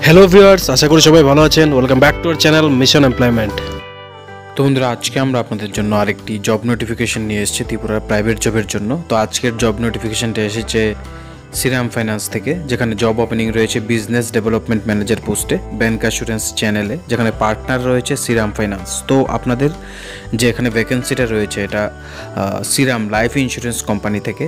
Hello viewers, আশা করি সবাই ভালো আছেন। Welcome back to our channel mission employment. তো বন্ধুরা, আজকে আমরা আপনাদের জন্য আরেকটি জব নোটিফিকেশন নিয়ে এসেছি ত্রিপুরার প্রাইভেট জবের জন্য। তো আজকের জব নোটিফিকেশনটা এসেছে শ্রীরাম ফাইন্যান্স থেকে, যেখানে জব ওপেনিং রয়েছে বিজনেস ডেভেলপমেন্ট ম্যানেজার পোস্টে, ব্যাংক অ্যাসুরেন্স চ্যানেলে, যেখানে পার্টনার রয়েছে শ্রীরাম ফাইন্যান্স। তো আপনাদের যে এখানে ভ্যাকেন্সিটা রয়েছে, এটা শ্রীরাম লাইফ ইন্স্যুরেন্স কোম্পানি থেকে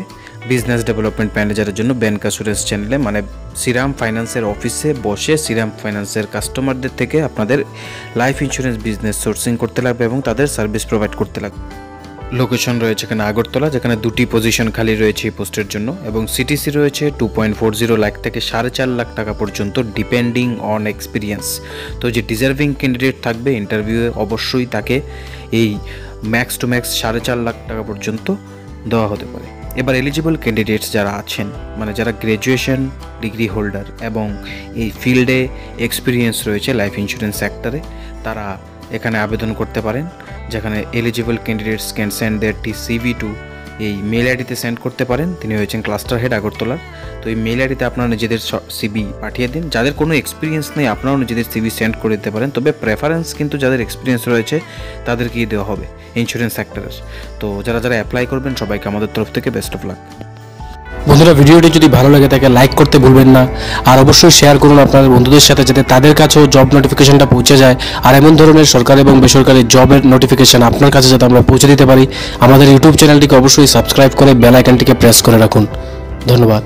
বিজনেস ডেভেলপমেন্ট ম্যানেজারের জন্য ব্যাংক অ্যাসুরেন্স চ্যানেলে, মানে শ্রীরাম ফাইন্যান্সের অফিসে বসে শ্রীরাম ফাইন্যান্সের কাস্টমারদের থেকে আপনাদের লাইফ ইন্স্যুরেন্স বিজনেস সোর্সিং করতে লাগবে এবং তাদের সার্ভিস প্রোভাইড করতে লাগবে। লোকেশন রয়েছে এখানে আগরতলা, যেখানে 2টি পজিশন খালি রয়েছে এই পোস্টের জন্য, এবং সিটিসি রয়েছে 2.40 লাখ থেকে 4.5 লাখ টাকা পর্যন্ত, ডিপেন্ডিং অন এক্সপিরিয়েন্স। তো যে ডিজার্ভিং ক্যান্ডিডেট থাকবে ইন্টারভিউয়ে, অবশ্যই তাকে এই ম্যাক্স টু ম্যাক্স 4.5 লাখ টাকা পর্যন্ত দেওয়া হতে পারে। এবার এলিজিবল ক্যান্ডিডেটস যারা আছেন, মানে যারা গ্র্যাজুয়েশন ডিগ্রি হোল্ডার এবং এই ফিল্ডে এক্সপিরিয়েন্স রয়েছে লাইফ ইন্স্যুরেন্স সেক্টরে, তারা এখানে আবেদন করতে পারেন। যেখানে eligible candidates can send their CV to এই মেল আইডিতে সেন্ড করতে পারেন। তিনি হয়েছেন ক্লাস্টার হেড আগরতলার। তো এই মেল আইডিতে আপনারা নিজেদের সিভি পাঠিয়ে দিন। যাদের কোনো এক্সপিরিয়েন্স নেই আপনারাও নিজেদের সিভি সেন্ড করে দিতে পারেন, তবে প্রেফারেন্স কিন্তু যাদের এক্সপিরিয়েন্স রয়েছে তাদেরকেই দেওয়া হবে ইন্স্যুরেন্স সেক্টরের। তো যারা যারা অ্যাপ্লাই করবেন সবাইকে আমাদের তরফ থেকে বেস্ট অফ লাক। বন্ধুরা, ভিডিওটি যদি ভালো লাগে থাকে লাইক করতে ভুলবেন না, আর অবশ্যই শেয়ার করুন আপনাদের বন্ধুদের সাথে, যাতে তাদের কাছেও জব নোটিফিকেশনটা পৌঁছে যায়। আর এমন ধরনের সরকারি এবং বেসরকারি জবের নোটিফিকেশন আপনার কাছে যাতে আমরা পৌঁছে দিতে পারি, আমাদের ইউটিউব চ্যানেলটিকে অবশ্যই সাবস্ক্রাইব করে বেল আইকনটিকে প্রেস করে রাখুন। ধন্যবাদ।